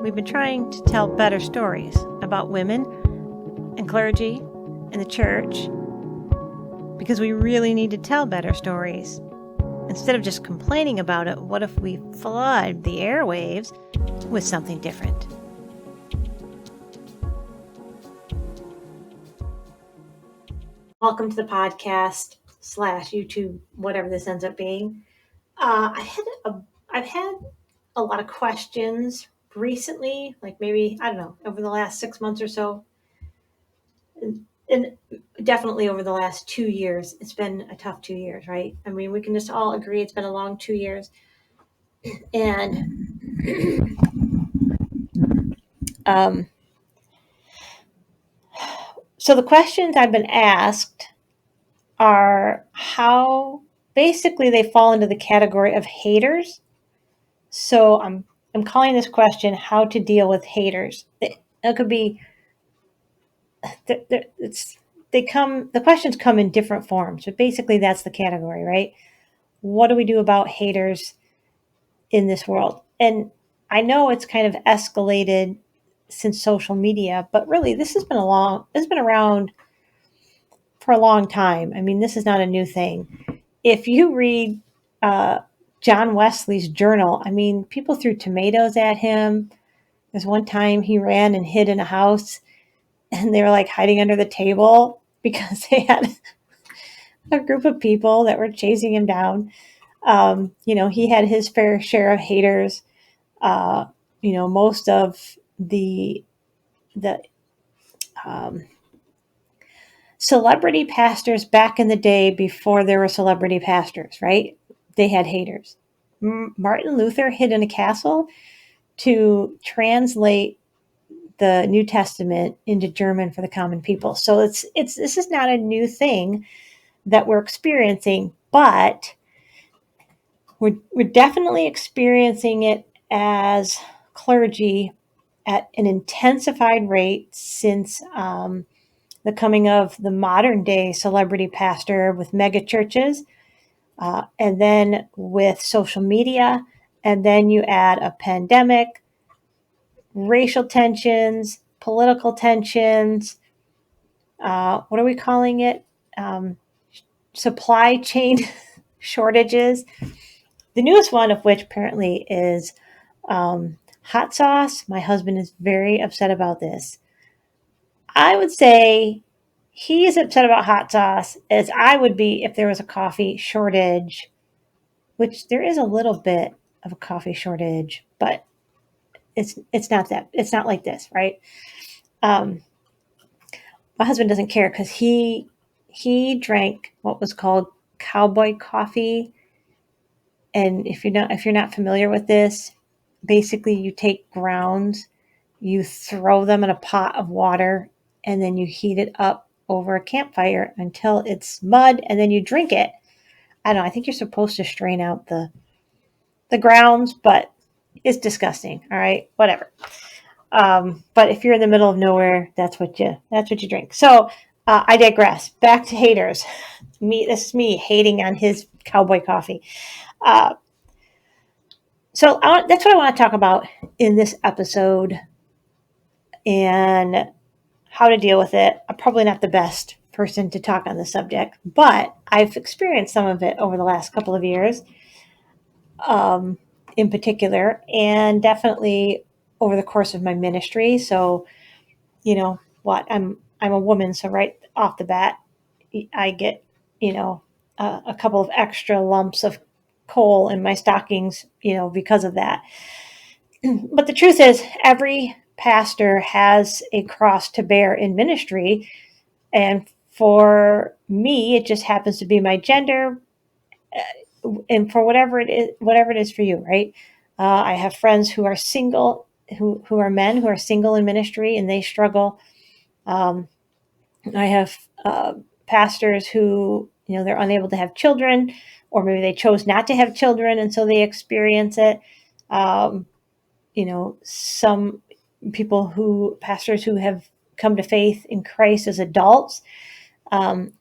we've been trying to tell better stories about women and clergy and the church because we really need to tell better stories. Instead of just complaining about it, what if we flood the airwaves with something different? Welcome to the podcast / YouTube, whatever this ends up being. I've had a lot of questions recently, like maybe, I don't know, over the last 6 months or so. And definitely over the last 2 years. It's been a tough 2 years, right? I mean, we can just all agree it's been a long 2 years. And so the questions I've been asked are how basically they fall into the category of haters. So I'm calling this question how to deal with haters. It could be the questions come in different forms, but basically that's the category, right? What do we do about haters in this world? And I know it's kind of escalated since social media, but really this has been around for a long time. I mean, this is not a new thing. If you read John Wesley's journal, I mean, people threw tomatoes at him. There's one time he ran and hid in a house and they were like hiding under the table because they had a group of people that were chasing him down. He had his fair share of haters. Most of the celebrity pastors back in the day before there were celebrity pastors, right? They had haters. Martin Luther hid in a castle to translate the New Testament into German for the common people. So this is not a new thing that we're experiencing, but we're definitely experiencing it as clergy at an intensified rate since the coming of the modern day celebrity pastor with mega churches, and then with social media, and then you add a pandemic, racial tensions, political tensions. What are we calling it? Supply chain shortages. The newest one of which apparently is hot sauce. My husband is very upset about this. I would say he is upset about hot sauce as I would be if there was a coffee shortage, which there is a little bit of a coffee shortage, but it's not like this, right? My husband doesn't care because he drank what was called cowboy coffee. And if you're not familiar with this, basically you take grounds, you throw them in a pot of water, and then you heat it up over a campfire until it's mud, and then you drink it. I don't know, I think you're supposed to strain out the grounds, but it's disgusting. All right, whatever. But if you're in the middle of nowhere, that's what you drink. So I digress. Back to haters. This is me hating on his cowboy coffee. So that's what I want to talk about in this episode and how to deal with it. I'm probably not the best person to talk on the subject, but I've experienced some of it over the last couple of years, in particular, and definitely over the course of my ministry. So, I'm a woman, so right off the bat, I get, a couple of extra lumps of coal in my stockings, because of that. But the truth is, every pastor has a cross to bear in ministry. And for me, it just happens to be my gender. And for whatever it is for you, right? I have friends who are single, who are men who are single in ministry, and they struggle. I have pastors who, they're unable to have children, or maybe they chose not to have children, and so they experience it. Some pastors who have come to faith in Christ as adults, and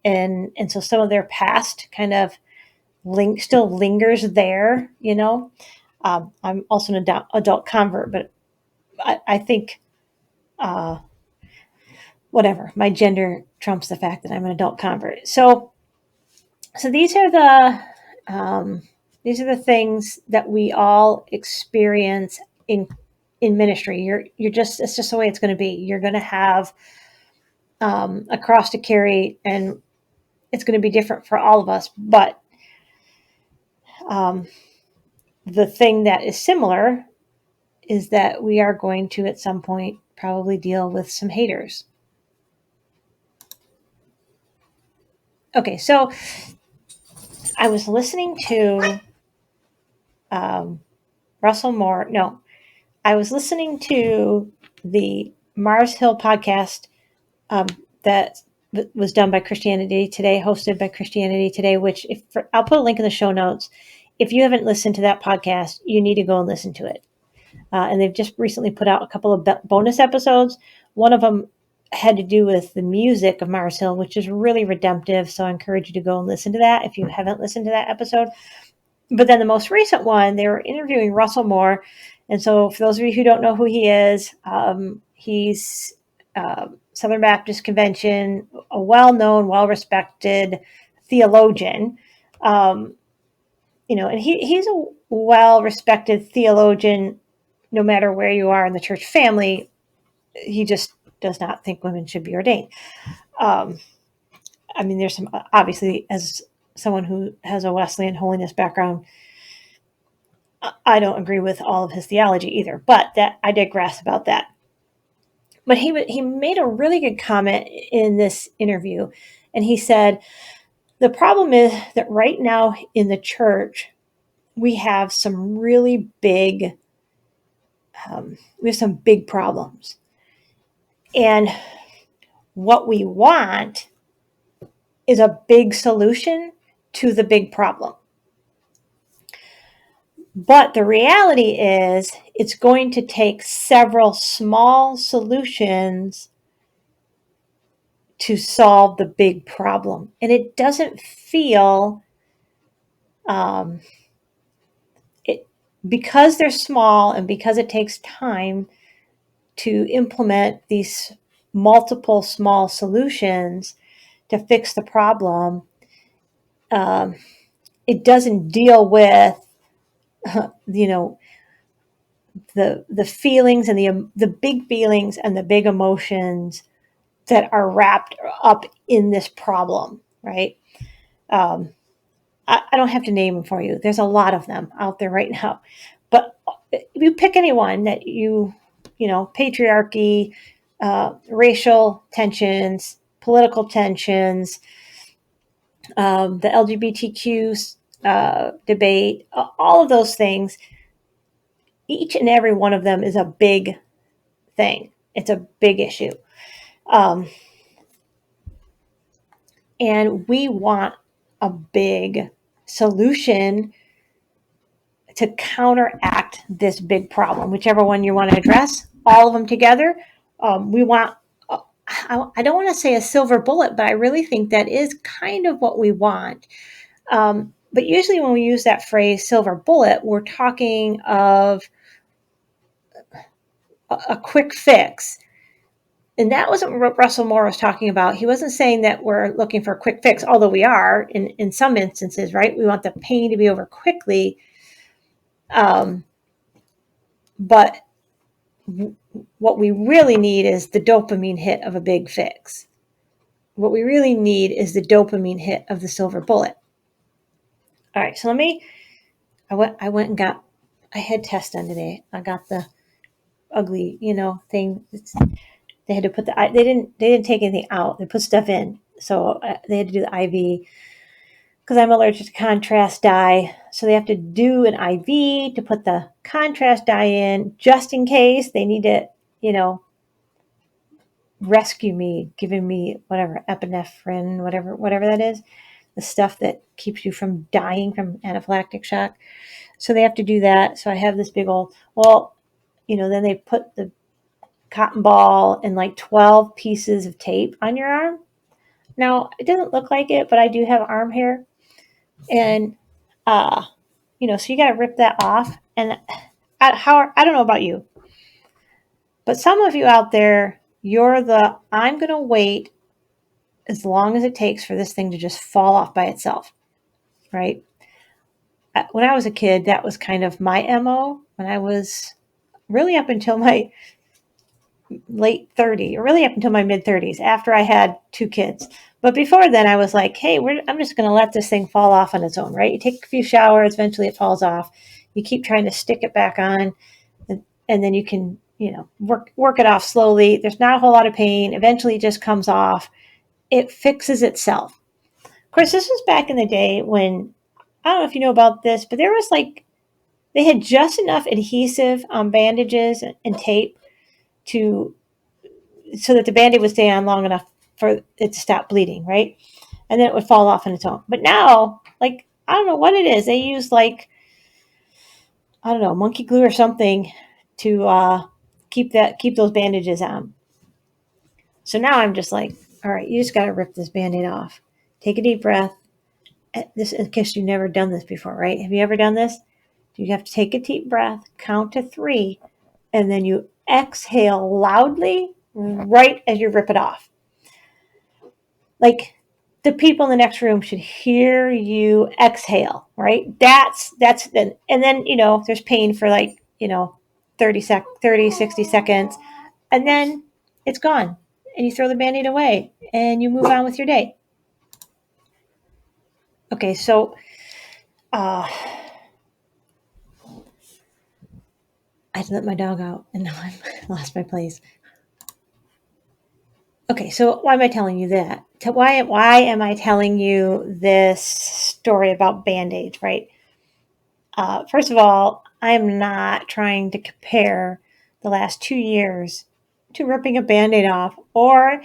so some of their past kind of still lingers there. I'm also an adult convert, but I think, whatever, my gender trumps the fact that I'm an adult convert. So these are the things that we all experience in ministry. You're just it's just the way it's going to be. You're going to have a cross to carry, and it's going to be different for all of us. But um, the thing that is similar is that we are going to at some point probably deal with some haters. Okay, so I was listening to um, Russell Moore. No, I was listening to the Mars Hill podcast um, that was done by Christianity Today, hosted by Christianity Today. Which, I'll put a link in the show notes. If you haven't listened to that podcast, you need to go and listen to it. And they've just recently put out a couple of bonus episodes. One of them had to do with the music of Mars Hill, which is really redemptive. So I encourage you to go and listen to that if you haven't listened to that episode. But then the most recent one, they were interviewing Russell Moore. And so for those of you who don't know who he is, he's Southern Baptist Convention, a well-known, well-respected theologian. And he's a well-respected theologian no matter where you are in the church family. He just does not think women should be ordained. There's some, obviously, as someone who has a Wesleyan holiness background, I don't agree with all of his theology either, but that I digress about that. But he made a really good comment in this interview, and he said, the problem is that right now in the church, we have some really big problems. And what we want is a big solution to the big problem. But the reality is it's going to take several small solutions to solve the big problem. And it doesn't feel, because they're small and because it takes time to implement these multiple small solutions to fix the problem, it doesn't deal with, the feelings and the big feelings and the big emotions that are wrapped up in this problem, right? I don't have to name them for you. There's a lot of them out there right now. But if you pick anyone that patriarchy, racial tensions, political tensions, the LGBTQ debate, all of those things, each and every one of them is a big thing. It's a big issue. And we want a big solution to counteract this big problem, whichever one you want to address, all of them together. We want, I don't want to say a silver bullet, but I really think that is kind of what we want. But usually when we use that phrase silver bullet, we're talking of a quick fix. And that wasn't what Russell Moore was talking about. He wasn't saying that we're looking for a quick fix, although we are in some instances, right? We want the pain to be over quickly. But what we really need is the dopamine hit of a big fix. What we really need is the dopamine hit of the silver bullet. All right, so I went and got a head test done today. I got the ugly, thing. They had to put they didn't take anything out. They put stuff in. So they had to do the IV because I'm allergic to contrast dye. So they have to do an IV to put the contrast dye in just in case they need to, rescue me, giving me whatever, epinephrine, whatever that is, the stuff that keeps you from dying from anaphylactic shock. So they have to do that. So I have this big old, then they put the cotton ball and like 12 pieces of tape on your arm. Now, it doesn't look like it, but I do have arm hair. And, so you got to rip that off. And I don't know about you, But some of you out there, I'm going to wait as long as it takes for this thing to just fall off by itself, right? When I was a kid, that was kind of my MO when I was really up until my late 30s, or really up until my mid 30s, after I had 2 kids. But before then, I was like, hey, I'm just going to let this thing fall off on its own, right? You take a few showers, eventually it falls off. You keep trying to stick it back on, and then you can, work it off slowly. There's not a whole lot of pain. Eventually, it just comes off. It fixes itself. Of course, this was back in the day when, I don't know if you know about this, but there was they had just enough adhesive on bandages and tape to so that the band-aid would stay on long enough for it to stop bleeding, right? And then it would fall off on its own. But now, I don't know what it is. They use I don't know, monkey glue or something to keep those bandages on. So now I'm just like, all right, you just got to rip this band-aid off. Take a deep breath. This, in case you've never done this before, right? Have you ever done this? You have to take a deep breath, count to 3, and then you exhale loudly right as you rip it off. Like, the people in the next room should hear you exhale, right? That's then, and then, there's pain for 30, 60 seconds, and then it's gone. And you throw the Band-Aid away and you move on with your day. Okay, so I had to let my dog out and now I've lost my place. Okay, so why am I telling you that? Why am I telling you this story about Band-Aids, right? First of all, I am not trying to compare the last 2 years to ripping a Band-Aid off, or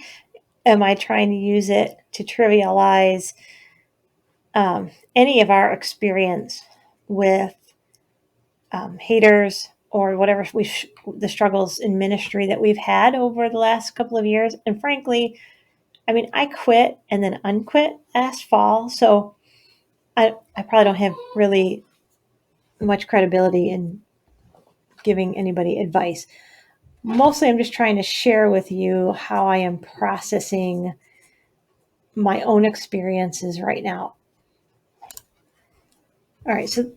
am I trying to use it to trivialize any of our experience with haters or whatever the struggles in ministry that we've had over the last couple of years. And frankly, I mean, I quit and then unquit last fall, so I probably don't have really much credibility in giving anybody advice. Mostly, I'm just trying to share with you how I am processing my own experiences right now. All right, so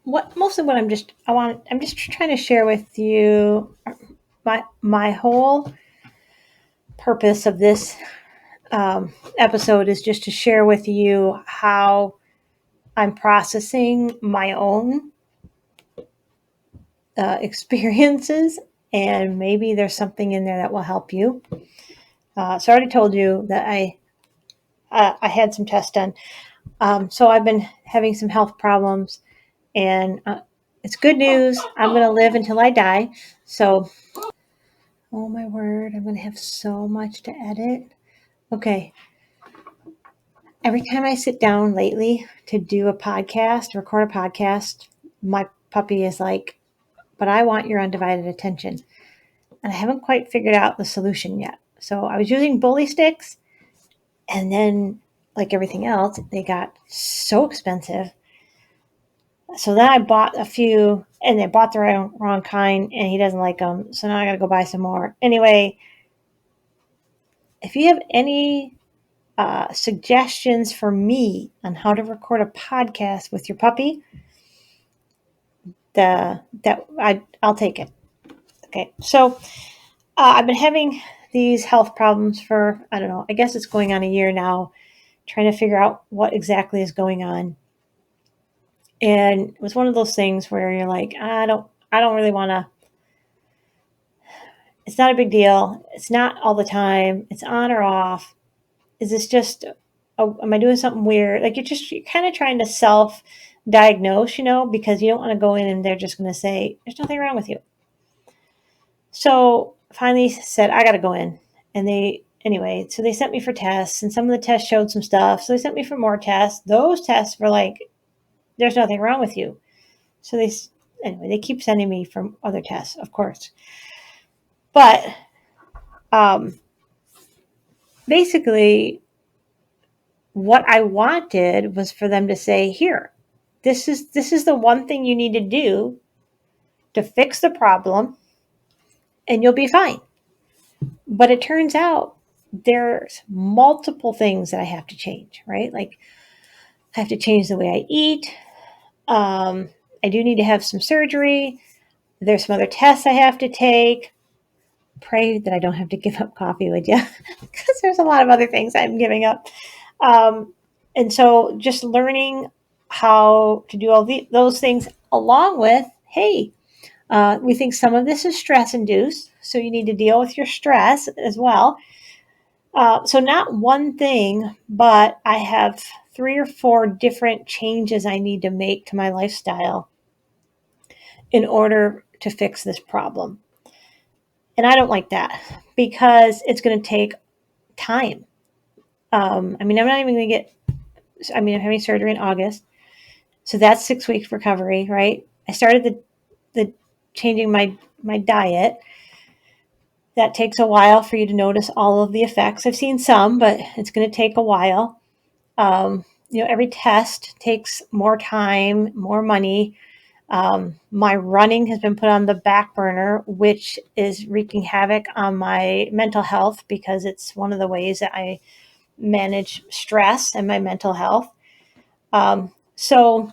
I'm just trying to share with you my whole purpose of this episode is just to share with you how I'm processing my own experiences, and maybe there's something in there that will help you. So I already told you that I had some tests done. So I've been having some health problems, and it's good news. I'm going to live until I die. So, oh my word, I'm going to have so much to edit. Okay. Every time I sit down lately to do a podcast, record a podcast, my puppy is like, but I want your undivided attention. And I haven't quite figured out the solution yet. So I was using bully sticks, and then, like everything else, they got so expensive. So then I bought a few, and they bought the wrong kind, and he doesn't like them. So now I got to go buy some more. Anyway, if you have any suggestions for me on how to record a podcast with your puppy, I'll take it. Okay, so I've been having these health problems for, I don't know, I guess it's going on a year now, trying to figure out what exactly is going on. And it was one of those things where you're like, I don't really want to. It's not a big deal. It's not all the time. It's on or off. Is this just, am I doing something weird? Like, you're kind of trying to self-diagnose, because you don't want to go in and they're just going to say, there's nothing wrong with you. So finally said, I got to go in. And so they sent me for tests, and some of the tests showed some stuff. So they sent me for more tests. Those tests were like, there's nothing wrong with you. So they keep sending me for other tests, of course. But basically, what I wanted was for them to say, here, this is the one thing you need to do to fix the problem, and you'll be fine. But it turns out there's multiple things that I have to change, right? Like I have to change the way I eat. I do need to have some surgery. There's some other tests I have to take. Pray that I don't have to give up coffee with you because there's a lot of other things I'm giving up. Um, and so just learning how to do those things along with, hey, we think some of this is stress induced. So you need to deal with your stress as well. So not one thing, but I have 3 or 4 different changes I need to make to my lifestyle in order to fix this problem. And I don't like that because it's going to take time. I mean, I'm not even going to I'm having surgery in August. So that's 6 weeks recovery, right? I started the changing my diet. That takes a while for you to notice all of the effects. I've seen some, but it's going to take a while. Every test takes more time, more money. My running has been put on the back burner, which is wreaking havoc on my mental health because it's one of the ways that I manage stress and my mental health. So,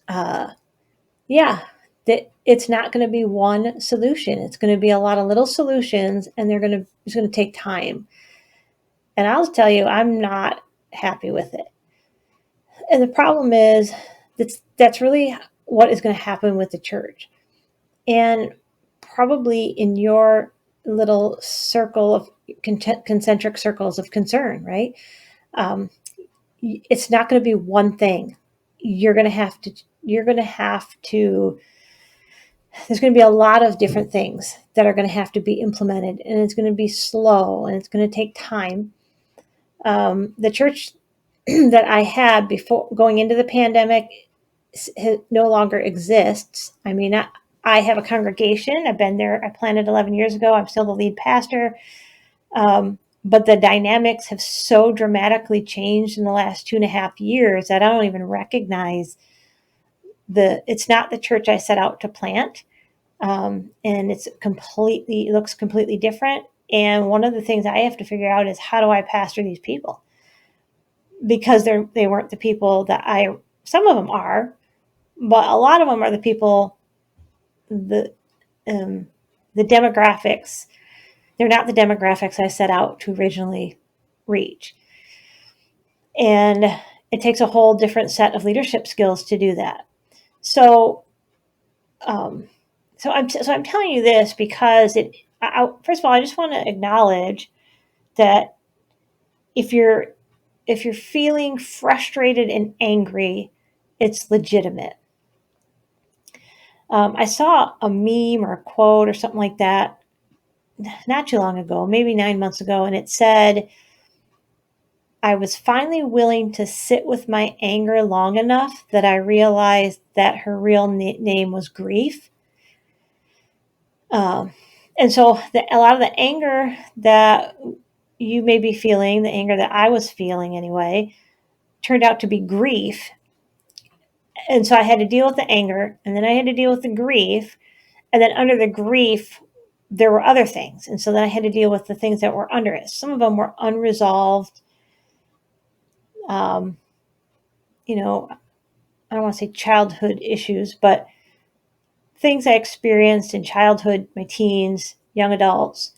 yeah, that it's not going to be one solution. It's going to be a lot of little solutions, and it's going to take time. And I'll tell you, I'm not happy with it. And the problem is that's really what is going to happen with the church. And probably in your little circle of concentric circles of concern, right? It's not going to be one thing. You're going to have to, there's going to be a lot of different things that are going to have to be implemented, and it's going to be slow and it's going to take time. The church that I had before going into the pandemic no longer exists. I mean, I have a congregation. I've been there. I planted 11 years ago. I'm still the lead pastor. But the dynamics have so dramatically changed in the last 2.5 years that I don't even recognize it's not the church I set out to plant. And it looks completely different. And one of the things I have to figure out is how do I pastor these people? Because they weren't the people that some of them are, but a lot of them are the people, the demographics. They're not the demographics I set out to originally reach. And it takes a whole different set of leadership skills to do that. So, I'm telling you this because first of all, I just want to acknowledge that if you're feeling frustrated and angry, it's legitimate. I saw a meme or a quote or something like that not too long ago, maybe 9 months ago, and it said, I was finally willing to sit with my anger long enough that I realized that her real name was grief. And so a lot of the anger that you may be feeling, the anger that I was feeling anyway, turned out to be grief. And so I had to deal with the anger, and then I had to deal with the grief. And then under the grief, there were other things. And so then I had to deal with the things that were under it. Some of them were unresolved. I don't want to say childhood issues, but things I experienced in childhood, my teens, young adulthood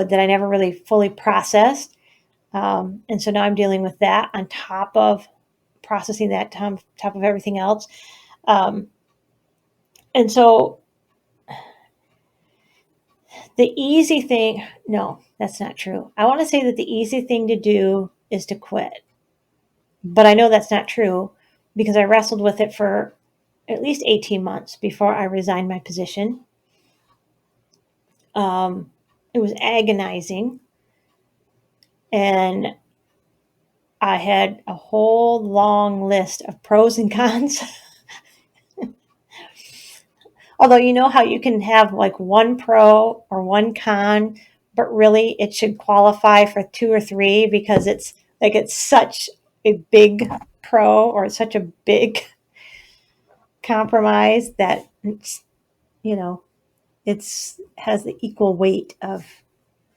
that I never really fully processed. And so now I'm dealing with that on top of processing that on top of everything else. And so the easy thing, no, that's not true. I want to say that the easy thing to do is to quit. But I know that's not true because I wrestled with it for at least 18 months before I resigned my position. It was agonizing. And I had a whole long list of pros and cons. Although, you know how you can have like one pro or one con, but really it should qualify for 2 or 3 because it's such a big pro or it's such a big compromise that it's, It's has the equal weight of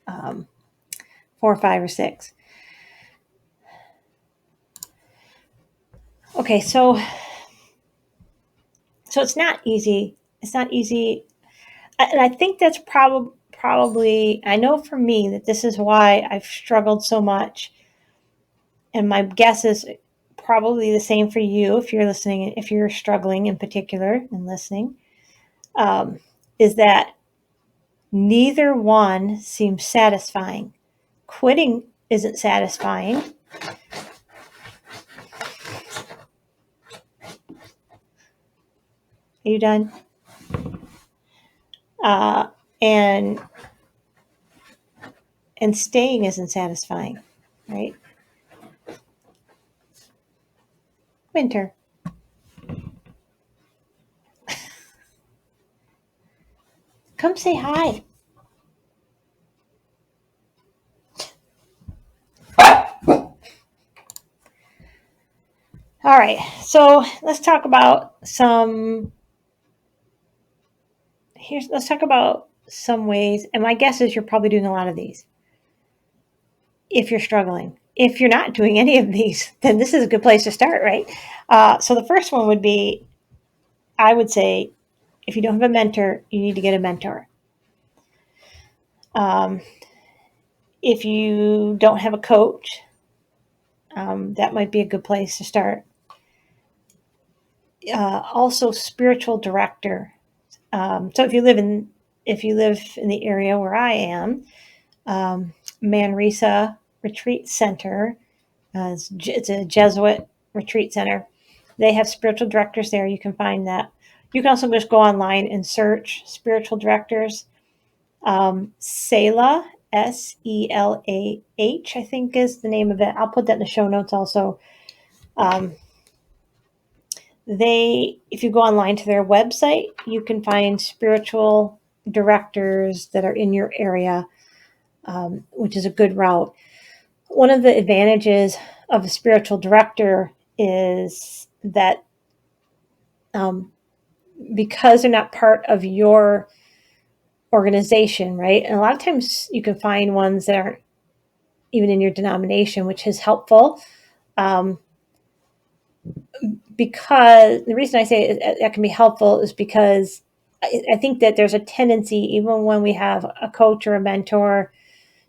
4, 5, or 6. Okay, so it's not easy. It's not easy, and I think that's probably. I know for me that this is why I've struggled so much, and my guess is probably the same for you if you're listening. If you're struggling in particular and listening, is that neither one seems satisfying. Quitting isn't satisfying. Are you done? Uh, and staying isn't satisfying, right? Winter. Come say hi. All right, so let's talk about some. Let's talk about some ways, and my guess is you're probably doing a lot of these. If you're struggling, if you're not doing any of these, then this is a good place to start, right? So the first one would be, I would say, if you don't have a mentor, you need to get a mentor. If you don't have a coach, that might be a good place to start. Also, spiritual director. So if you live in the area where I am, Manresa Retreat Center, it's a Jesuit retreat center. They have spiritual directors there. You can find that. You can also just go online and search spiritual directors. Selah, Selah, I think is the name of it. I'll put that in the show notes also. If you go online to their website, you can find spiritual directors that are in your area, which is a good route. One of the advantages of a spiritual director is that because they're not part of your organization, right? And a lot of times you can find ones that aren't even in your denomination, which is helpful. Because the reason I say that can be helpful is because I think that there's a tendency, even when we have a coach or a mentor,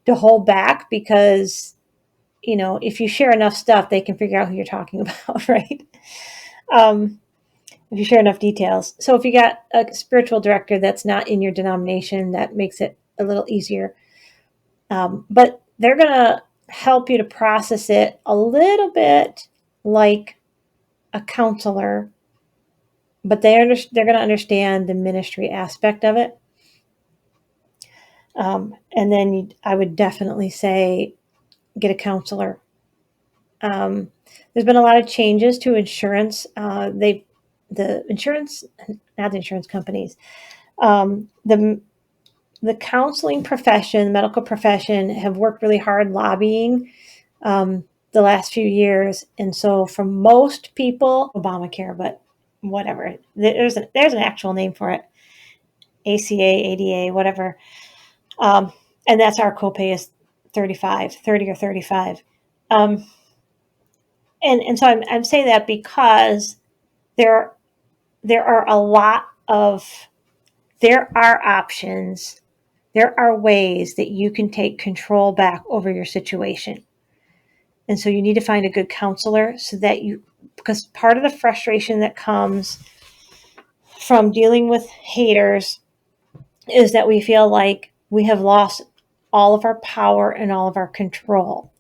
to hold back because, if you share enough stuff, they can figure out who you're talking about, right? If you share enough details. So if you got a spiritual director that's not in your denomination, that makes it a little easier. But they're going to help you to process it a little bit like a counselor, but they're going to understand the ministry aspect of it. And then I would definitely say get a counselor. There's been a lot of changes to insurance. Not the insurance companies. The counseling profession, medical profession, have worked really hard lobbying the last few years, and so for most people, Obamacare, but whatever, there's an actual name for it, ACA, ADA, whatever, and that's our copay is 30 or 35. And so I'm saying that because there are a lot of there are options, there are ways that you can take control back over your situation. And so you need to find a good counselor so that because part of the frustration that comes from dealing with haters is that we feel like we have lost all of our power and all of our control.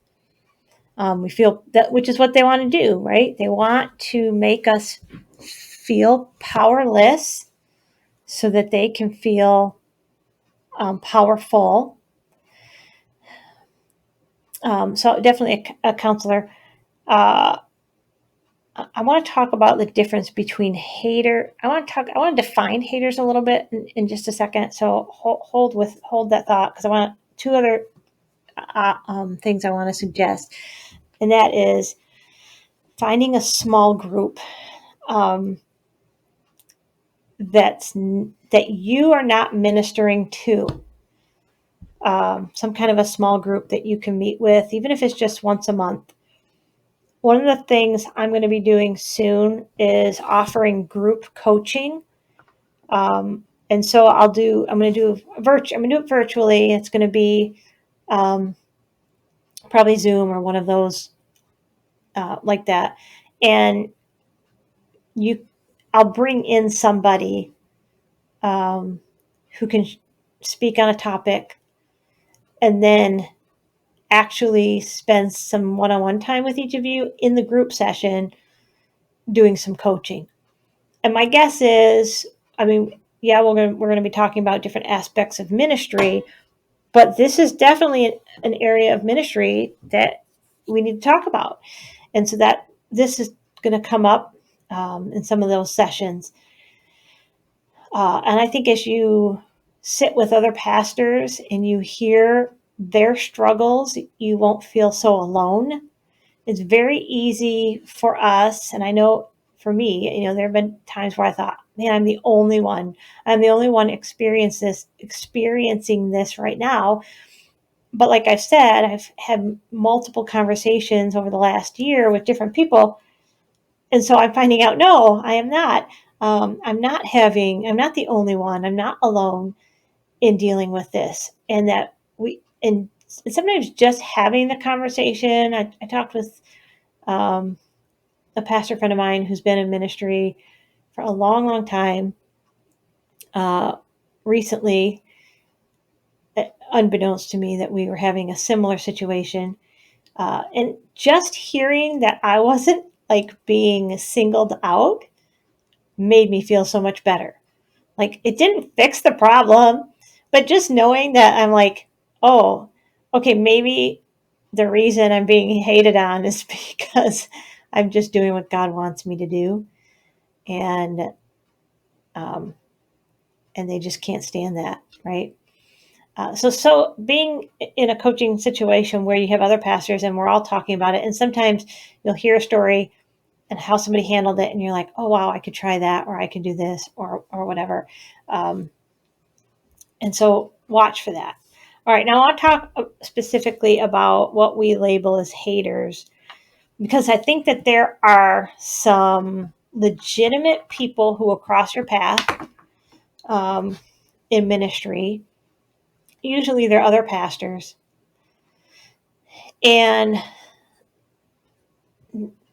We feel that, which is what they want to do, right? They want to make us feel powerless so that they can feel powerful. So definitely a counselor. I want to talk about the difference between hater. I want to define haters a little bit in just a second. So hold that thought, because I want two other things I want to suggest, and that is finding a small group. that you are not ministering to, some kind of a small group that you can meet with, even if it's just once a month. One of the things I'm going to be doing soon is offering group coaching. And so I'm going to do it virtually. It's going to be um, probably Zoom or one of those like that. And you, I'll bring in somebody um, who can speak on a topic, and then actually spend some one-on-one time with each of you in the group session doing some coaching. And my guess is, I mean, yeah, we're gonna be talking about different aspects of ministry, but this is definitely an area of ministry that we need to talk about. And so that this is going to come up in some of those sessions. And I think as you sit with other pastors and you hear their struggles, you won't feel so alone. It's very easy for us, and I know for me, there have been times where I thought, man, I'm the only one. I'm the only one experiencing this right now. But like I've said, I've had multiple conversations over the last year with different people. And so I'm finding out, no, I am not. I'm not the only one. I'm not alone in dealing with this. And and sometimes just having the conversation. I talked with um, a pastor friend of mine who's been in ministry for a long, long time recently, unbeknownst to me, that we were having a similar situation. And just hearing that I wasn't like being singled out made me feel so much better. Like it didn't fix the problem, but just knowing that I'm like, oh, okay, maybe the reason I'm being hated on is because I'm just doing what God wants me to do. And um, and they just can't stand that, right? So being in a coaching situation where you have other pastors and we're all talking about it, and sometimes you'll hear a story and how somebody handled it, and you're like, oh wow, I could try that, or I could do this, or whatever. And so watch for that. All right, now I'll talk specifically about what we label as haters, because I think that there are some legitimate people who will cross your path um, in ministry. Usually they're other pastors, and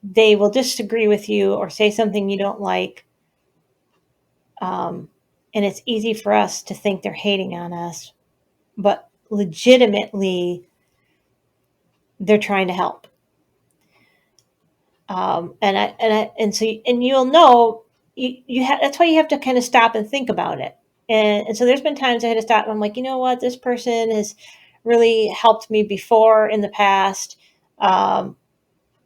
they will disagree with you or say something you don't like. And it's easy for us to think they're hating on us, but legitimately they're trying to help. And you'll know that's why you have to kind of stop and think about it. And so there's been times I had to stop and I'm like, you know what, this person has really helped me before in the past. Um,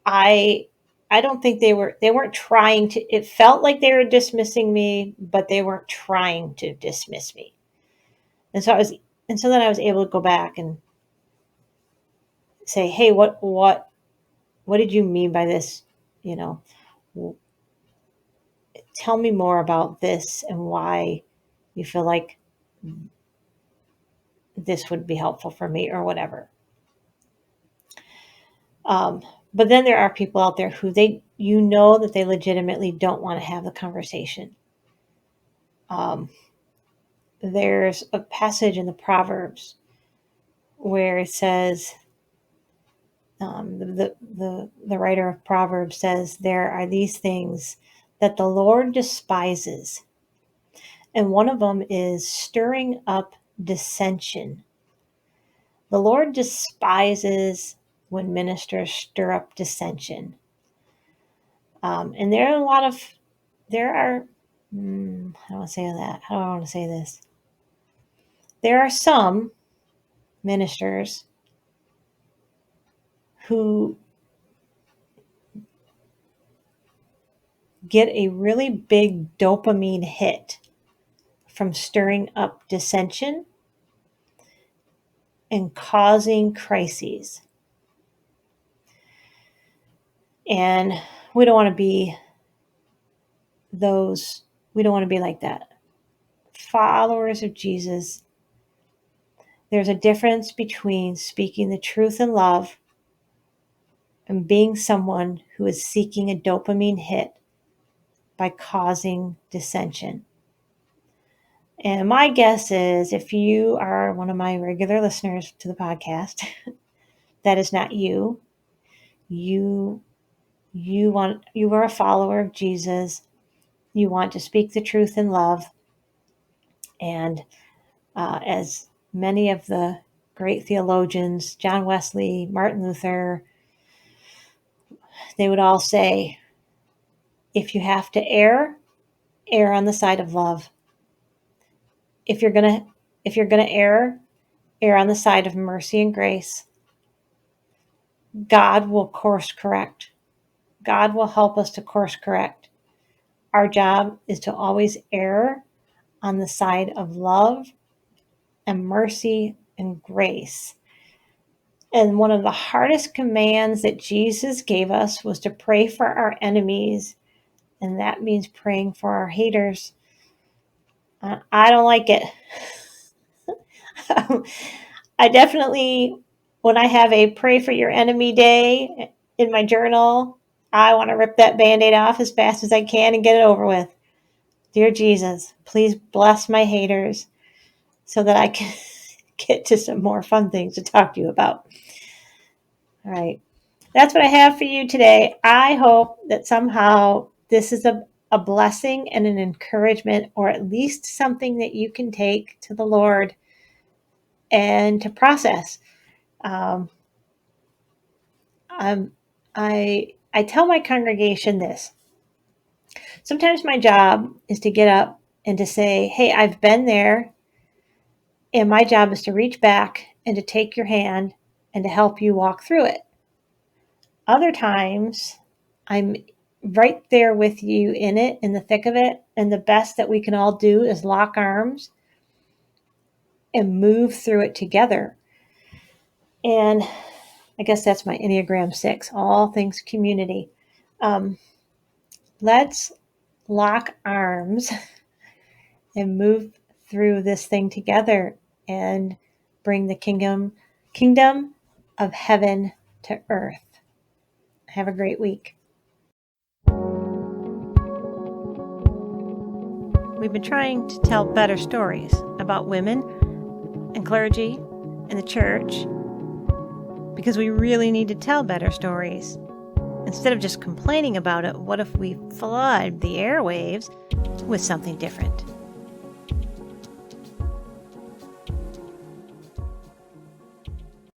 I I don't think they weren't trying to. It felt like they were dismissing me, but they weren't trying to dismiss me. And so I was, and so then I was able to go back and say, hey, what did you mean by this? You know, tell me more about this and why you feel like this would be helpful for me or whatever. But then there are people out there who that they legitimately don't want to have the conversation. There's a passage in the Proverbs where it says, the writer of Proverbs says, there are these things that the Lord despises, and one of them is stirring up dissension. The Lord despises when ministers stir up dissension. And there are a lot of, there are, how do I say that? How do I want to say this? There are some ministers who get a really big dopamine hit from stirring up dissension and causing crises. And we don't want to be those We don't want to be like that. Followers of Jesus, there's a difference between speaking the truth in love and being someone who is seeking a dopamine hit by causing dissension. And my guess is if you are one of my regular listeners to the podcast, that is not you. You are a follower of Jesus. You want to speak the truth in love. And as many of the great theologians, John Wesley, Martin Luther, they would all say, if you have to err on the side of love. If you're gonna err on the side of mercy and grace. God will course correct. God will help us to course correct. Our job is to always err on the side of love and mercy and grace. And one of the hardest commands that Jesus gave us was to pray for our enemies. And that means praying for our haters. I don't like it. I definitely, when I have a pray for your enemy day in my journal, I want to rip that Band-Aid off as fast as I can and get it over with. Dear Jesus, please bless my haters so that I can get to some more fun things to talk to you about. All right. That's what I have for you today. I hope that somehow this is a blessing and an encouragement, or at least something that you can take to the Lord and to process. I tell my congregation this. Sometimes my job is to get up and to say, hey, I've been there, and my job is to reach back and to take your hand and to help you walk through it. Other times, I'm right there with you in it, in the thick of it, and the best that we can all do is lock arms and move through it together. And I guess that's my Enneagram 6, all things community. Let's lock arms and move through this thing together and bring the kingdom of heaven to earth. Have a great week. We've been trying to tell better stories about women and clergy and the church because we really need to tell better stories. Instead of just complaining about it, what if we flood the airwaves with something different?